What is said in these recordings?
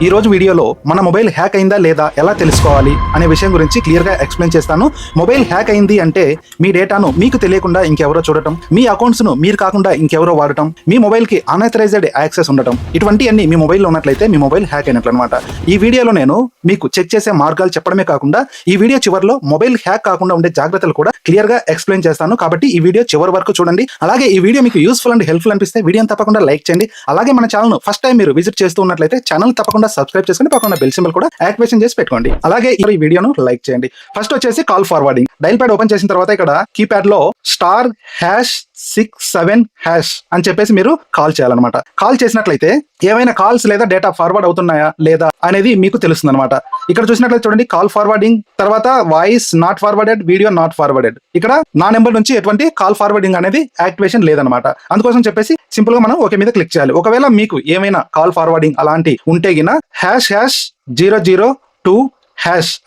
ఈ రోజు వీడియోలో మన మొబైల్ హ్యాక్ అయిందా లేదా ఎలా తెలుసుకోవాలి అనే విషయం గురించి క్లియర్ గా ఎక్స్ప్లెయిన్ చేస్తాను. మొబైల్ హ్యాక్ అయింది అంటే మీ డేటాను మీకు తెలియకుండా ఇంకెవరో చూడటం, మీ అకౌంట్స్ ను మీరు కాకుండా ఇంకెవరో వాడటం, మీ మొబైల్ కి అన్ఆథరైజ్డ్ యాక్సెస్ ఉండటం, ఇటువంటి అన్ని మీ మొబైల్లో ఉన్నట్లయితే మీ మొబైల్ హ్యాక్ అయినట్లు అనమాట. ఈ వీడియోలో నేను మీకు చెక్ చేసే మార్గాలు చెప్పడమే కాకుండా ఈ వీడియో చివరిలో మొబైల్ హ్యాక్ కాకుండా ఉండే జాగ్రత్తలు కూడా క్లియర్ గా ఎక్స్ప్లెయిన్ చేస్తాను. కాబట్టి ఈ వీడియో చివరి వరకు చూడండి. అలాగే ఈ వీడియో మీకు యూస్ఫుల్ అండ్ హెల్ప్ఫుల్ అనిపిస్తే వీడియోని తప్పకుండా లైక్ చేయండి. అలాగే మన ఛానల్ ఫస్ట్ టైం మీరు విజిట్ చేస్తూ ఉన్నట్లయితే ఛానల్ తప్పకుండా సబ్స్క్రైబ్ చేసుకుని పక్కన బెల్ సింబల్ కూడా యాక్టివేషన్ చేసి పెట్టుకోండి. అలాగే ఈ వీడియోను లైక్ చేయండి. ఫస్ట్ వచ్చేసి call forwarding. Dial pad open చేసిన తర్వాత ఇక్కడ కీప్యాడ్ లో *#67# అని చెప్పేసి మీరు కాల్ చేయాలన్నమాట. కాల్ చేసినట్లయితే ఏమైనా కాల్స్ లేదా డేటా ఫార్వర్డ్ అవుతున్నాయా లేదా అనేది మీకు తెలుస్తుంది అనమాట. ఇక్కడ చూసినట్లయితే చూడండి, కాల్ ఫార్వర్డింగ్, తర్వాత voice not forwarded, video not forwarded. ఇక్కడ నా నెంబర్ నుంచి ఎటువంటి కాల్ ఫార్వర్డింగ్ అనేది యాక్టివేషన్ లేదనమాట. అందుకోసం చెప్పేసి సింపుల్ గా మనం ఓకే మీద క్లిక్ చేయాలి. ఒకవేళ మీకు ఏమైనా కాల్ ఫార్వర్డింగ్ అలాంటి ఉంటే గిన #002#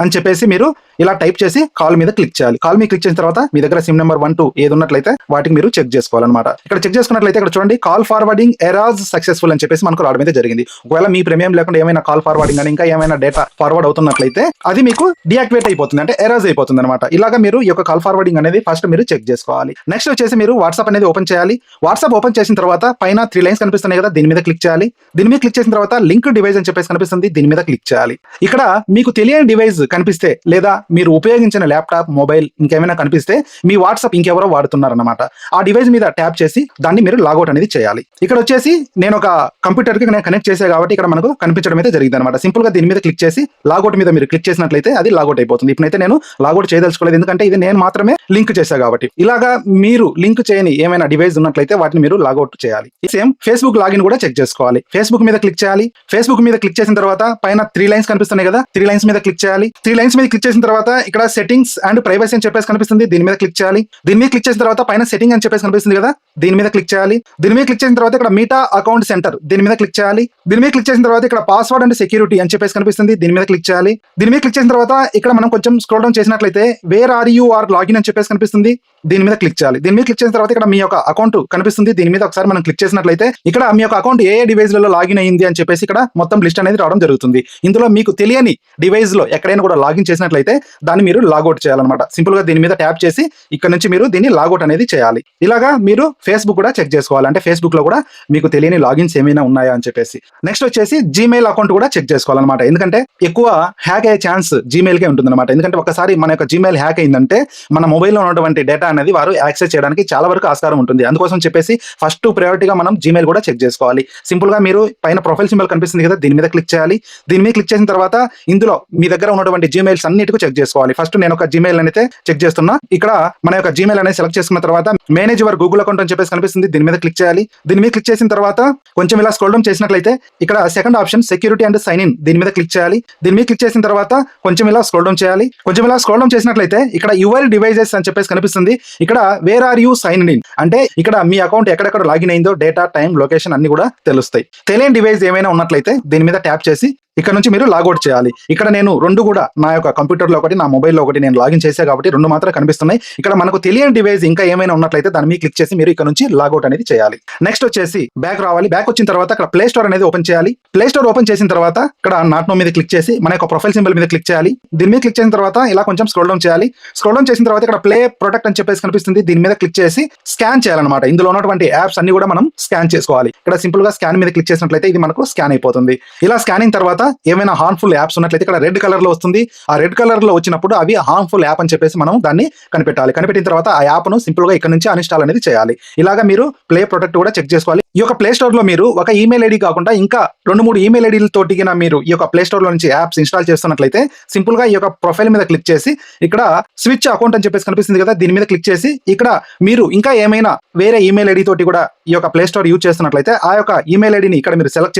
అని చెప్పేసి మీరు ఇలా టైప్ చేసి కాల్ మీద క్లిక్ చేయాలి. కాల్ మీద క్లిక్ చేసిన తర్వాత మీ దగ్గర సిమ్ నెంబర్ 1, 2 ఏది ఉన్నట్లయితే వాటికి మీరు చెక్ చేసుకోవాలన్నమాట. ఇక్కడ చెక్ చేసుకున్నట్లయితే ఇక్కడ చూడండి, కాల్ ఫార్వర్డింగ్ ఎరాజ్ సక్సెస్ఫుల్ అని చెప్పేసి మనకు రావడం అయితే జరిగింది. ఒకవేళ మీ ప్రీమియం లేకుండా ఏమైనా కాల్ ఫార్వర్డింగ్ అని ఇంకా ఏమైనా డేటా ఫార్వర్డ్ అవుతున్నట్లయితే అది మీకు డియాక్టివేట్ అయిపోతుంది, అంటే ఎరాజ్ అయిపోతుంది అనమాట. ఇలాగా మీరు ఈ యొక్క కాల్ ఫార్వర్డింగ్ అనేది ఫస్ట్ మీరు చెక్ చేసుకోవాలి. నెక్స్ట్ వచ్చేసి మీరు వాట్సాప్ అనేది ఓపెన్ చేయాలి. వాట్సాప్ ఓపెన్ చేసిన తర్వాత పైన 3 లైన్స్ కనిపిస్తున్నాయి కదా, దీని మీద క్లిక్ చేయాలి. దీని మీద క్లిక్ చేసిన తర్వాత లింక్ డివైస్ అని చెప్పేసి కనిపిస్తుంది, దీని మీద క్లిక్ చేయాలి. ఇక్కడ మీకు తెలియని డివైస్ కనిపిస్తే లేదా మీరు ఉపయోగించిన ల్యాప్టాప్, మొబైల్ ఇంకేమైనా కనిపిస్తే మీ వాట్సాప్ ఇంకెవరో వాడుతున్నారన్నమాట. ఆ డివైస్ మీద ట్యాప్ చేసి దాన్ని మీరు లాగౌట్ అనేది చేయాలి. ఇక్కడ వచ్చేసి నేను ఒక కంప్యూటర్ కి నేను కనెక్ట్ చేసే కాబట్టి ఇక్కడ మనకు కనిపించడం అయితే జరిగింది అనమాట. సింపుల్ గా దీని మీద క్లిక్ చేసి లాగౌట్ మీద మీరు క్లిక్ చేసినట్లయితే అది లాగౌట్ అయిపోతుంది. ఇప్పుడైతే నేను లాగౌట్ చేయదలుచుకోలేదు, ఎందుకంటే ఇది నేను మాత్రమే లింక్ చేశా కాబట్టి. ఇలాగా మీరు లింక్ చేయని ఏమైనా డివైస్ ఉన్నట్లయితే వాటిని మీరు లాగౌట్ చేయాలి. సేమ్ ఫేస్బుక్ లాగిన్ కూడా చెక్ చేసుకోవాలి. ఫేస్బుక్ మీద క్లిక్ చేయాలి. ఫేస్బుక్ మీద క్లిక్ చేసిన తర్వాత పైన 3 లైన్స్ కనిపిస్తున్నాయి కదా, 3 లైన్స్ మీద క్లిక్ చేయాలి. 3 లైన్స్ మీద క్లిక్ చేసిన తర్వాత ఇక్కడ సెట్టింగ్స్ అండ్ ప్రైవసీ అని చెప్పేసి కనిపిస్తుంది, దీని మీద క్లిక్ చేయాలి. దీని మీద క్లిక్ చేసిన తర్వాత పైన సెట్టింగ్ అని చెప్పేసి కనిపిస్తుంది కదా, దీని మీద క్లిక్ చేయాలి. దీని మీద క్లిక్ చేసిన తర్వాత ఇక్కడ మీటా అకౌంట్ సెంటర్, దీని మీద క్లిక్ చేయాలి. దీని మీద క్లిక్ చేసిన తర్వాత ఇక్కడ పాస్వర్డ్ అండ్ సెక్యూరిటీ అని చెప్పేసి కనిపిస్తుంది, దీని మీద క్లిక్ చేయాలి. దీని మీద క్లిక్ చేసిన తర్వాత ఇక్కడ మనం కొంచెం స్క్రోల్ డౌన్ చేసినట్లయితే where are you are login అని చెప్పేసి కనిపిస్తుంది, దీని మీద క్లిక్ చేయాలి. దీని మీద క్లిక్ చేసిన తర్వాత ఇక్కడ మీ యొక్క అకౌంట్ కనిపిస్తుంది, దీని మీద ఒకసారి మనం క్లిక్ చేసినట్లయితే ఇక్కడ మీ యొక్క అకౌంట్ ఏ డివైస్ లలో లాగిన్ అయ్యింది అని చెప్పేసి ఇక్కడ మొత్తం లిస్ట్ అనేది రావడం జరుగుతుంది. ఇందులో మీకు తెలియని డివైస్ లో ఎక్కడైనా కూడా లాగిన్ చేసినట్లయితే దాన్ని మీరు లాగౌట్ చేయాలన్నమాట. సింపుల్ గా దీని మీద ట్యాప్ చేసి ఇక్కడ నుంచి మీరు దీన్ని లాగౌట్ అనేది చేయాలి. ఇలాగా మీరు ఫేస్బుక్ కూడా చెక్ చేసుకోవాలి, అంటే ఫేస్బుక్ లో కూడా మీకు తెలియని లాగిన్స్ ఏమైనా ఉన్నాయా అని చెప్పేసి. నెక్స్ట్ వచ్చేసి జీమెయిల్ అకౌంట్ కూడా చెక్ చేసుకోవాలన్నమాట. ఎందుకంటే ఎక్కువ హ్యాక్ అయ్యే ఛాన్స్ జీమెయిల్ కే ఉంటుంది అనమాట. ఎందుకంటే ఒకసారి మన యొక్క జీమెయిల్ హ్యాక్ అయిందంటే మన మొబైల్లో ఉన్నటువంటి డేటా అనేది వారు యాక్సెస్ చేయడానికి చాలా వరకు ఆస్కారం ఉంటుంది. అందుకోసం చెప్పేసి ఫస్ట్ ప్రయారిటీగా మనం జీమెయిల్ కూడా చెక్ చేసుకోవాలి. సింపుల్ గా మీరు పైన ప్రొఫైల్ సింబల్ కనిపిస్తుంది కదా, దీని మీద క్లిక్ చేయాలి. దీని మీద క్లిక్ చేసిన తర్వాత ఇందులో మీ దగ్గర ఉన్నటువంటి జీమెయిల్స్ అన్నిటికీ చెక్ చేసుకోవాలి. ఫస్ట్ నేను ఒక జీమెయిల్ అయితే చెక్ చేస్తున్నా. ఇక్కడ మన యొక్క జీమెయిల్ అనేది సెలెక్ట్ చేసుకున్న తర్వాత మేనేజ్ యువర్ గూగుల్ అకౌంట్ అని చెప్పేసి కనిపిస్తుంది, దీని మీద క్లిక్ చేయాలి. దీని మీద క్లిక్ చేసిన తర్వాత కొంచెం ఇలా స్క్రోల్ డౌన్ చేసినట్లయితే ఇక్కడ second option security and sign in, దీని మీద క్లిక్ చేయాలి. దీని మీద క్లిక్ చేసిన తర్వాత కొంచెం ఇలా స్క్రోల్ డౌన్ చేయాలి. కొంచెం ఇలా స్క్రోల్ డౌన్ చేసినట్లయితే ఇక్కడ యువర్ డివైజెస్ అని చెప్పేసి కనిపిస్తుంది. ఇక్కడ where are you sign in, అంటే ఇక్కడ మీ అకౌంట్ ఎక్కడెక్కడ లాగిన్ అయిందో డేటా, టైం, లొకేషన్ అన్ని కూడా తెలుస్తాయి. తెలియని డివైస్ ఏమైనా ఉన్నట్లయితే దీని మీద ట్యాప్ చేసి ఇక్కడ నుంచి మీరు లాగౌట్ చేయాలి. ఇక్కడ నేను 2 కూడా నా యొక్క కంప్యూటర్ లో ఒకటి, నా మొబైల్లో ఒకటి నేను లాగిన్ చేసా కాబట్టి 2 మాత్రం కనిపిస్తున్నాయి. ఇక్కడ మనకు తెలియని డివైస్ ఇంకా ఏమైనా ఉన్నట్లయితే దాని మీద క్లిక్ చేసి మీరు ఇక్కడ నుంచి లాగౌట్ అనేది చేయాలి. నెక్స్ట్ వచ్చేసి బ్యాక్ రావాలి. బ్యాక్ వచ్చిన తర్వాత ఇక్కడ ప్లే స్టోర్ అనేది ఓపెన్ చేయాలి. ప్లే స్టోర్ ఓపెన్ చేసిన తర్వాత ఇక్కడ నాట్ నో మీద క్లిక్ చేసి మన యొక్క ప్రొఫైల్ సింబల్ మీద క్లిక్ చేయాలి. దీని మీద క్లిక్ చేసిన తర్వాత ఇలా కొంచెం స్క్రోల్ డౌన్ చేయాలి. స్క్రోల్ డౌన్ చేసిన తర్వాత ఇక్కడ ప్లే ప్రొటెక్ట్ అని చెప్పేసి కనిపిస్తుంది, దీని మీద క్లిక్ చేసి స్కాన్ చేయాలన్నమాట. ఇందులో ఉన్నటువంటి యాప్స్ అన్ని కూడా మనం స్కాన్ చేసుకోవాలి. ఇక్కడ సింపుల్ గా స్కాన్ మీద క్లిక్ చేసినట్లయితే ఇది మనకు స్కాన్ అయిపోతుంది. ఇలా స్కానింగ్ తర్వాత ఏమైనా హార్మ్ఫుల్ యాప్స్ ఉన్నట్లయితే ఇక్కడ రెడ్ కలర్ లో వస్తుంది. ఆ రెడ్ కలర్ లో వచ్చినప్పుడు అవి హార్మ్ఫుల్ యాప్ అని చెప్పేసి మనం దాన్ని కనిపెట్టాలి. కనిపెట్టిన తర్వాత ఆ యాప్ ను సింపుల్ గా ఇక్కడ నుంచి అన్ఇన్స్టాల్ అనేది చేయాలి. ఇలాగా మీరు ప్లే ప్రొటెక్ట్ కూడా చెక్ చేసుకోవాలి. ఈ యొక్క ప్లే స్టోర్ లో మీరు ఒక ఈమెయిల్ ఐడి కాకుండా ఇంకా 2-3 ఈమెయిల్ ఐడీలతోటి మీరు ఈ యొక్క ప్లే స్టోర్ లో నుంచి యాప్స్ ఇన్స్టాల్ చేస్తున్నట్లయితే సింపుల్ గా ఈ యొక్క ప్రొఫైల్ మీద క్లిక్ చేసి ఇక్కడ స్విచ్ అకౌంట్ అని చెప్పేసి కనిపిస్తుంది కదా, దీని మీద క్లిక్ చేసి ఇక్కడ మీరు ఇంకా ఏమైనా వేరే ఈమెయిల్ ఐడి తోటి కూడా ఈ యొక్క ప్లే స్టోర్ యూజ్ చేస్తున్నట్లయితే ఆ యొక్క ఈమెయిల్ ఐడిని ఇక్కడ మీరు సెలెక్ట్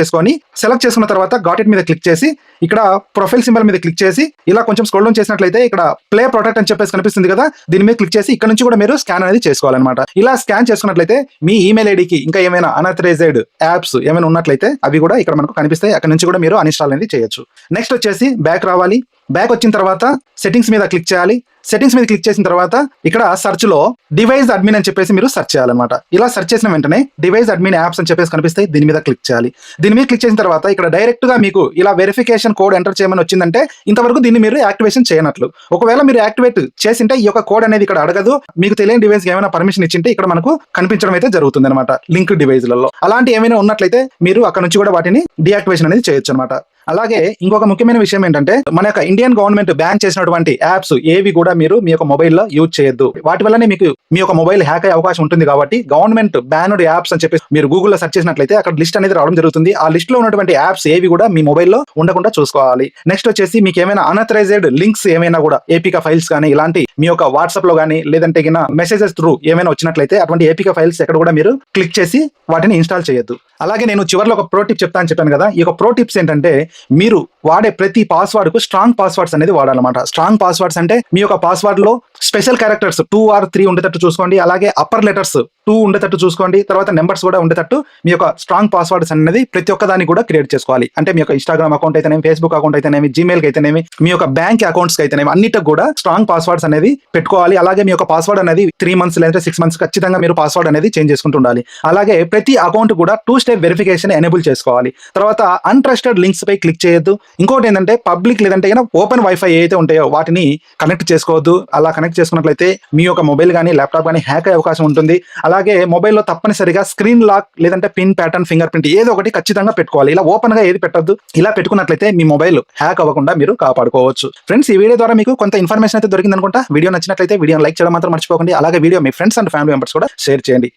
చేసుకున్న తర్వాత గాట్ ఇట్ మీద క్లిక్ చేసి ఇక్కడ ప్రొఫైల్ సింబల్ మీద క్లిక్ చేసి ఇలా కొంచెం స్క్రోల్ డౌన్ చేసినట్లయితే ఇక్కడ ప్లే ప్రొటెక్ట్ అని చెప్పేసి కనిపిస్తుంది కదా, దీని మీద క్లిక్ చేసి ఇక్కడ నుంచి కూడా మీరు స్కాన్ అనేది చేసుకోవాలన్నమాట. ఇలా స్కాన్ చేసుకున్నట్లయితే మీ ఈమెయిల్ ఐడికి ఇంకా ఏమైనా అన్ఆథరైజ్డ్ యాప్స్ ఏమైనా ఉన్నట్లయితే అవి కూడా ఇక్కడ మనకు కనిపిస్తాయి. అక్కడ నుంచి కూడా మీరు అన్ఇన్స్టాల్ అనేది చేయొచ్చు. నెక్స్ట్ వచ్చేసి బ్యాక్ రావాలి. బ్యాక్ వచ్చిన తర్వాత సెట్టింగ్స్ మీద క్లిక్ చేయాలి. సెట్టింగ్స్ మీద క్లిక్ చేసిన తర్వాత ఇక్కడ సెర్చ్ లో డివైస్ అడ్మిన్ అని చెప్పేసి మీరు సెర్చ్ చేయాలన్నమాట. ఇలా సెర్చ్ చేసిన వెంటనే డివైస్ అడ్మిన్ యాప్స్ అని చెప్పేసి కనిపిస్తాయి. దీని మీద క్లిక్ చేయాలి. దీని మీద క్లిక్ చేసిన తర్వాత ఇక్కడ డైరెక్ట్ గా మీకు ఇలా వెరిఫికేషన్ కోడ్ ఎంటర్ చేయమని వచ్చిందంటే ఇంతవరకు దీన్ని మీరు యాక్టివేషన్ చేయనట్లు. ఒకవేళ మీరు యాక్టివేట్ చేసింటే ఈ యొక్క కోడ్ అనేది ఇక్కడ అడగదు. మీకు తెలియని డివైస్ ఏమైనా పర్మిషన్ ఇచ్చింటే ఇక్కడ మనకు కనిపించడం అయితే జరుగుతుంది అనమాట లింక్ డివైజ్లలో. అలాంటి ఏమైనా ఉన్నట్లయితే మీరు అక్కడ నుంచి కూడా వాటిని డియాక్టివేషన్ అనేది చేయొచ్చు అనమాట. అలాగే ఇంకొక ముఖ్యమైన విషయం ఏంటంటే మన యొక్క ఇండియన్ గవర్నమెంట్ బ్యాన్ చేసినటువంటి యాప్స్ ఏవి కూడా మీరు మీ యొక్క మొబైల్లో యూజ్ చేయొద్దు. వాటి వల్లనే మీకు మీ యొక్క మొబైల్ హ్యాక్ అయ్యే అవకాశం ఉంటుంది. కాబట్టి గవర్నమెంట్ బ్యాన్డ్ యాప్స్ అని చెప్పి మీరు గూగుల్లో సెర్చ్ చేసినట్లయితే అక్కడ లిస్ట్ అనేది రావడం జరుగుతుంది. ఆ లిస్ట్ లో ఉన్నటువంటి యాప్స్ ఏవి కూడా మీ మొబైల్లో ఉండకుండా చూసుకోవాలి. నెక్స్ట్ వచ్చేసి మీకు ఏమైనా అన్అథరైజ్డ్ లింక్స్ ఏమైనా కూడా ఏపీకా ఫైల్స్ కానీ ఇలాంటి మీ యొక్క వాట్సాప్ లో కానీ లేదంటే మెసేజెస్ త్రూ ఏమైనా వచ్చినట్లయితే అటువంటి ఏపీకా ఫైల్స్ ఎక్కడ కూడా మీరు క్లిక్ చేసి వాటిని ఇన్స్టాల్ చేయొద్దు. అలాగే నేను చివరిలో ఒక ప్రో టిప్ చెప్తాను చెప్పాను కదా. ఈ యొక్క ప్రో టిప్స్ ఏంటంటే మీరు వాడే ప్రతి పాస్వర్డ్ కు స్ట్రాంగ్ పాస్వర్డ్స్ అనేది వాడాలన్నమాట. స్ట్రాంగ్ పాస్వర్డ్స్ అంటే మీ యొక్క పాస్వర్డ్ లో స్పెషల్ క్యారెక్టర్స్ 2 or 3 ఉండేటట్టు చూసుకోండి. అలాగే అప్పర్ లెటర్స్ 2 ఉండేటట్టు చూసుకోండి. తర్వాత నెంబర్స్ కూడా ఉండేటట్టు మీ యొక్క స్ట్రాంగ్ పాస్వర్డ్స్ అనేది ప్రతి ఒక్కదాన్ని కూడా క్రియేట్ చేసుకోవాలి. అంటే మీ యొక్క ఇన్స్టాగ్రామ్ అకౌంట్ అయితేనేమి, ఫేస్బుక్ అకౌంట్ అయితేనేమి, జీమెయిల్ కి అయితేనేమి, మీ యొక్క బ్యాంక్ అకౌంట్స్ కి అయితేనేమి అన్నిటికి కూడా స్ట్రాంగ్ పాస్వర్డ్స్ అనేది పెట్టుకోవాలి. అలాగే మీ యొక్క పాస్వర్డ్ అనేది 3 months లేదా 6 months ఖచ్చితంగా మీరు పాస్వర్డ్ అనేది చేంజ్ చేసుకుంటూ ఉండాలి. అలాగే ప్రతి అకౌంట్ కూడా 2-step వెరిఫికేషన్ ఎనేబుల్ చేసుకోవాలి. తర్వాత అన్ట్రస్టెడ్ లింక్స్ పై క్లిక్ చేయొద్దు. ఇంకోటి ఏంటంటే పబ్లిక్ లేదంటే ఓపెన్ వైఫై ఏదైతే ఉంటాయో వాటిని కనెక్ట్ చేసుకోవద్దు. అలా కనెక్ట్ చేసుకున్నట్లయితే మీ యొక్క మొబైల్ కానీ ల్యాప్టాప్ కానీ హ్యాక్ అయ్యే అవకాశం ఉంటుంది. అలాగే మొబైల్లో తప్పనిసరిగా స్క్రీన్ లాక్ లేదంటే పిన్ ప్యాటర్న్, ఫింగర్ ప్రింట్ ఏదో ఒకటి ఖచ్చితంగా పెట్టుకోవాలి. ఇలా ఓపెన్ గా ఏది పెట్టొద్దు. ఇలా పెట్టుకున్నట్లయితే మీ మొబైల్ హ్యాక్ అవ్వకుండా మీరు కాపాడుకోవచ్చు. ఫ్రెండ్స్, ఈ వీడియో ద్వారా మీకు కొంత ఇన్ఫర్మేషన్ అయితే దొరికింది అనుకుంటా. వీడియో నచ్చినట్లయితే వీడియోని లైక్ చేయడం మాత్రం మర్చిపోకండి. అలాగే video me friends and family members కూడా షేర్ చేయండి.